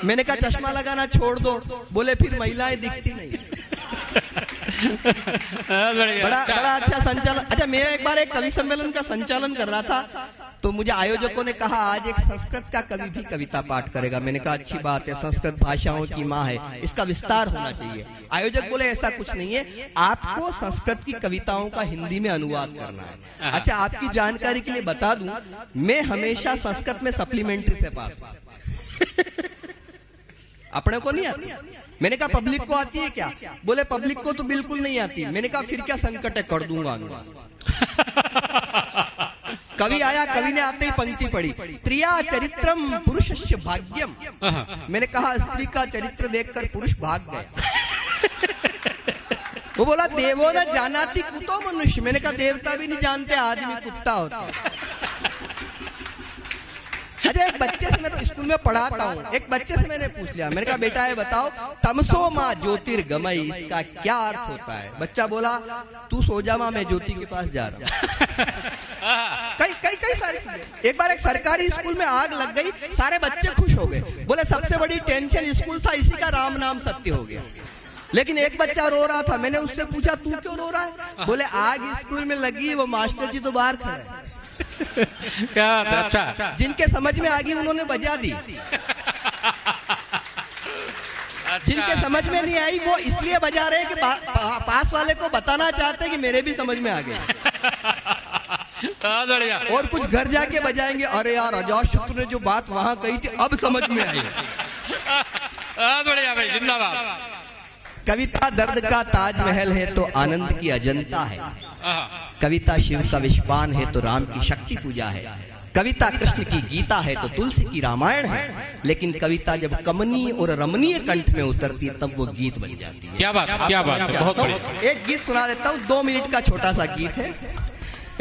मैंने कहा चश्मा लगाना छोड़ दो, बोले फिर महिलाएं दिखती नहीं। बड़ा बड़ा अच्छा संचालन। अच्छा, मैं एक बार एक कवि सम्मेलन का संचालन कर रहा था, तो मुझे आयोजकों ने कहा आज एक संस्कृत का कवि भी कविता पाठ करेगा। मैंने कहा अच्छी बात है, संस्कृत भाषाओं की माँ है, इसका विस्तार होना चाहिए। आयोजक बोले ऐसा कुछ नहीं है, आपको संस्कृत की कविताओं का हिंदी में अनुवाद करना है। अच्छा, आपकी जानकारी के लिए बता दूं, मैं हमेशा संस्कृत में सप्लीमेंट्री से पास हूं। अपने को नहीं आती। मैंने कहा पब्लिक को आती है क्या? बोले पब्लिक को तो बिल्कुल नहीं आती। मैंने कहा फिर क्या संकट है, कर दूंगा अनुवाद। कवि आया, कवि ने आते ही पंक्ति पढ़ी, त्रिया चरित्रम पुरुषस्य भाग्यम। मैंने कहा स्त्री का चरित्र देखकर पुरुष भाग गया। वो बोला देवो न जानाति कुतो मनुष्य। मैंने कहा देवता भी नहीं जानते आदमी कुत्ता होता है। अच्छा, एक बच्चे से, मैं तो स्कूल में पढ़ाता हूँ, एक बच्चे से मैंने पूछ लिया, मैंने कहा बेटा ये बताओ तमसो माँ ज्योतिर्गमय इसका क्या अर्थ होता है? बच्चा बोला तू सो जा माँ, मैं ज्योति के पास जा रहा हूँ। कई सारी चीजें। एक बार एक सरकारी स्कूल में आग लग गई, सारे बच्चे खुश हो गए, बोले सबसे बड़ी टेंशन स्कूल था, इसी का राम नाम सत्य हो गया। लेकिन एक बच्चा रो रहा था, मैंने उससे पूछा तू क्यों रो रहा है? बोले आग स्कूल में लगी, वो मास्टर जी तो बाहर खड़े हैं। क्या? अच्छा, जिनके समझ में आ गई उन्होंने बजा दी, जिनके समझ में नहीं आई वो इसलिए बजा रहे हैं कि पास वाले को बताना चाहते हैं कि मेरे भी समझ में आ गया। और कुछ घर जाके बजाएंगे, अरे यार अजातशत्रु ने जो बात वहां कही थी अब समझ में आई। बढ़िया भाई, जिंदाबाद। कविता दर्द का ताजमहल है तो आनंद की अजंता है। कविता शिव का विश्वान है तो राम की शक्ति पूजा है। कविता कृष्ण की गीता है तो तुलसी की रामायण है। लेकिन कविता जब कमनीय और रमणीय कंठ में उतरती है तब वो गीत बन जाती है। क्या बात, क्या बात, बहुत बढ़िया। एक गीत सुना देता हूँ, 2 मिनट का छोटा सा गीत है।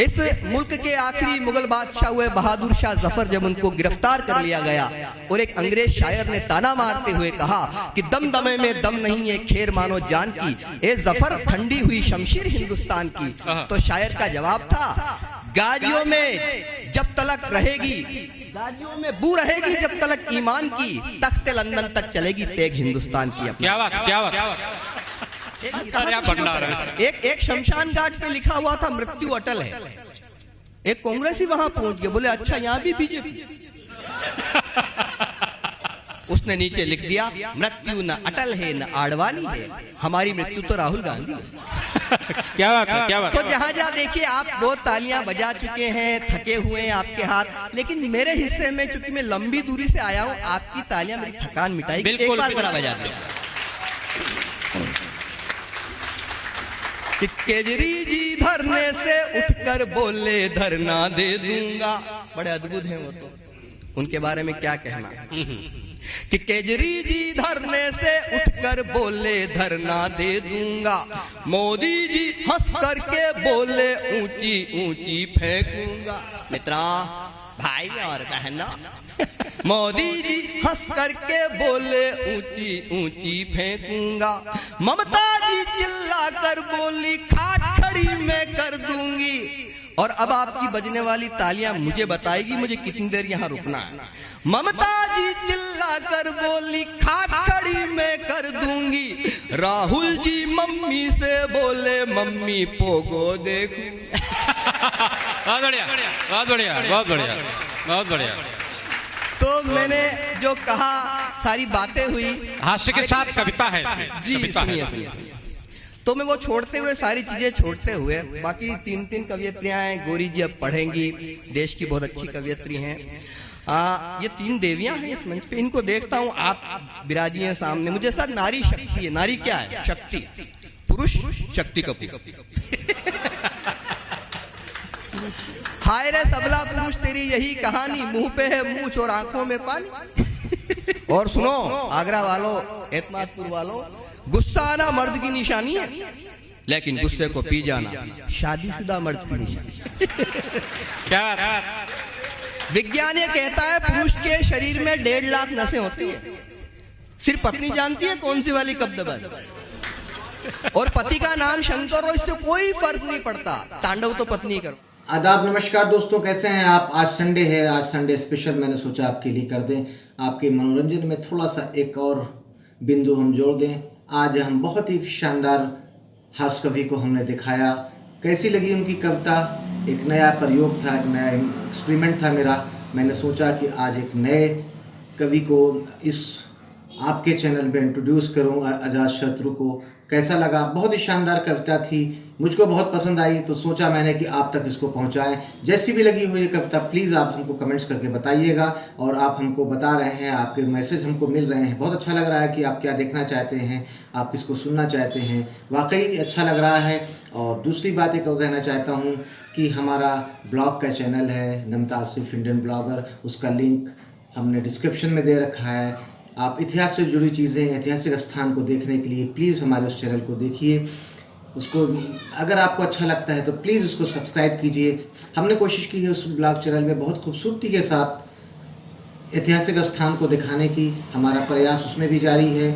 इस मुल्क के आखिरी मुगल बादशाह हुए बहादुर शाह जफर, जब उनको गिरफ्तार कर लिया गया और एक अंग्रेज शायर ने ताना मारते हुए कहा कि दम दमे में दम नहीं है, खैर मानो जान की, ए जफर ठंडी हुई शमशीर हिंदुस्तान की। तो शायर का जवाब था गाजियों में जब तलक रहेगी, गाजियों में बू रहेगी जब तलक ईमान की, तख्ते लंदन तक चलेगी तेग हिंदुस्तान की। क्या बात, क्या बात। एक शमशान घाट पे लिखा हुआ था मृत्यु अटल है। एक कांग्रेसी वहां पहुंच गया, बोले अच्छा यहाँ भी बीजेपी। उसने नीचे लिख दिया मृत्यु न अटल है न आडवाणी है, हमारी मृत्यु तो राहुल गांधी है। क्या बात है, क्या बात। तो जहां जहां देखिए आप बहुत तालियां बजा चुके हैं, थके हुए हैं आपके हाथ, लेकिन मेरे हिस्से में चूंकि मैं लंबी दूरी से आया हूं, आपकी तालियां मेरी थकान मिटाएगी। एक बार जरा बजाते हैं। केजरी जी धरने से उठकर बोले धरना दे दूंगा। बड़े अद्भुत हैं वो तो, उनके बारे में क्या कहना। कि केजरी जी धरने से उठकर बोले धरना दे दूंगा, मोदी जी हंस करके बोले ऊंची ऊंची फेंकूंगा। मित्रा, भाई और बहनों, मोदी जी हंस करके बोले ऊंची ऊंची फेंकूंगा, ममता जी चिल्ला कर बोली खाट खड़ी मैं कर दूंगी। और अब आपकी बजने वाली तालियां मुझे बताएगी मुझे कितनी देर यहाँ रुकना है। ममता जी चिल्ला कर बोली खाट खड़ी मैं कर दूंगी, राहुल जी मम्मी से बोले मम्मी पोगो देखूं। बहुत बढ़िया, बहुत बढ़िया, बहुत बढ़िया, बहुत बढ़िया। तो मैंने जो कहा सारी बातें हुई, हास्य के साथ कविता है जी। सुनिए, तो मैं वो छोड़ते हुए सारी चीजें छोड़ते हुए, बाकी 3 कवियत्रियां हैं, गौरी जी अब पढ़ेंगी, देश की बहुत अच्छी कवियत्री हैं। ये 3 देवियां हैं इस मंच पे, इनको देखता हूँ, आप विराजी हैं सामने। मुझे साथ नारी शक्ति है। नारी क्या है? शक्ति। पुरुष शक्ति कपूर। हाय रे सबला पुरुष तेरी यही कहानी, मुंह पे है मूंछ और आंखों में पानी। और सुनो आगरा वालों, एतमादपुर वालों, गुस्सा आना मर्द की निशानी है, लेकिन गुस्से को पी जाना शादीशुदा मर्द की निशानी। क्या? विज्ञान ये कहता है पुरुष के शरीर में 1.5 लाख नसें होती है। सिर्फ पत्नी जानती है कौन सी वाली कब दबानी। और पति का नाम शंकर हो, इससे कोई फर्क नहीं पड़ता, तांडव तो पत्नी करो। आदाब, नमस्कार दोस्तों, कैसे हैं आप? आज संडे है, आज संडे स्पेशल मैंने सोचा आपके लिए कर दें। आपके मनोरंजन में थोड़ा सा एक और बिंदु हम जोड़ दें। आज हम बहुत ही शानदार हास्य कवि को हमने दिखाया। कैसी लगी उनकी कविता? एक नया प्रयोग था, एक नया एक्सपेरिमेंट था मेरा। मैंने सोचा कि आज एक नए कवि को इस आपके चैनल पे इंट्रोड्यूस करूं, अजातशत्रु को। कैसा लगा? बहुत ही शानदार कविता थी, मुझको बहुत पसंद आई, तो सोचा मैंने कि आप तक इसको पहुंचाएं। जैसी भी लगी हो ये कविता प्लीज़ आप हमको कमेंट्स करके बताइएगा। और आप हमको बता रहे हैं, आपके मैसेज हमको मिल रहे हैं, बहुत अच्छा लग रहा है कि आप क्या देखना चाहते हैं, आप किसको सुनना चाहते हैं, वाकई अच्छा लग रहा है। और दूसरी बात एक और कहना चाहता हूँ कि हमारा ब्लॉग का चैनल है नमता आसिफ इंडियन ब्लॉगर, उसका लिंक हमने डिस्क्रिप्शन में दे रखा है। आप इतिहास से जुड़ी चीज़ें, ऐतिहासिक स्थान को देखने के लिए प्लीज़ हमारे उस चैनल को देखिए। उसको अगर आपको अच्छा लगता है तो प्लीज़ उसको सब्सक्राइब कीजिए। हमने कोशिश की है उस ब्लॉग चैनल में बहुत खूबसूरती के साथ ऐतिहासिक स्थान को दिखाने की, हमारा प्रयास उसमें भी जारी है।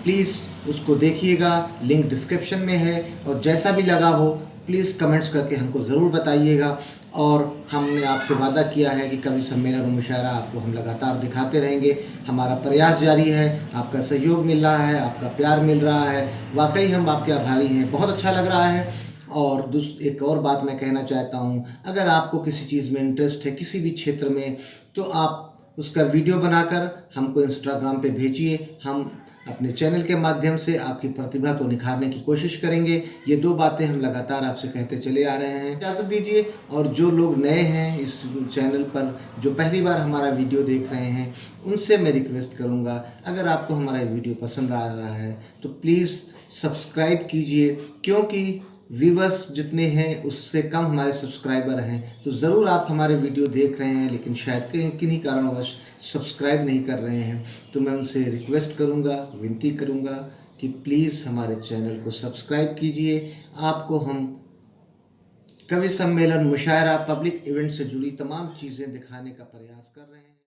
प्लीज़ उसको देखिएगा, लिंक डिस्क्रिप्शन में है। और जैसा भी लगा हो प्लीज़ कमेंट्स करके हमको ज़रूर बताइएगा। और हमने आपसे वादा किया है कि कवि सम्मेलन और मुशायरा आपको हम लगातार दिखाते रहेंगे। हमारा प्रयास जारी है, आपका सहयोग मिल रहा है, आपका प्यार मिल रहा है, वाकई हम आपके आभारी हैं, बहुत अच्छा लग रहा है। और एक और बात मैं कहना चाहता हूँ, अगर आपको किसी चीज़ में इंटरेस्ट है, किसी भी क्षेत्र में, तो आप उसका वीडियो बनाकर हमको इंस्टाग्राम पे भेजिए। हम अपने चैनल के माध्यम से आपकी प्रतिभा को निखारने की कोशिश करेंगे। ये दो बातें हम लगातार आपसे कहते चले आ रहे हैं। इजाज़त दीजिए। और जो लोग नए हैं इस चैनल पर, जो पहली बार हमारा वीडियो देख रहे हैं, उनसे मैं रिक्वेस्ट करूंगा, अगर आपको हमारा वीडियो पसंद आ रहा है तो प्लीज़ सब्सक्राइब कीजिए, क्योंकि व्यूवर्स जितने हैं उससे कम हमारे सब्सक्राइबर हैं। तो ज़रूर आप हमारे वीडियो देख रहे हैं लेकिन शायद किन्हीं कारणवश सब्सक्राइब नहीं कर रहे हैं। तो मैं उनसे रिक्वेस्ट करूंगा, विनती करूंगा कि प्लीज़ हमारे चैनल को सब्सक्राइब कीजिए। आपको हम कवि सम्मेलन, मुशायरा, पब्लिक इवेंट से जुड़ी तमाम चीज़ें दिखाने का प्रयास कर रहे हैं।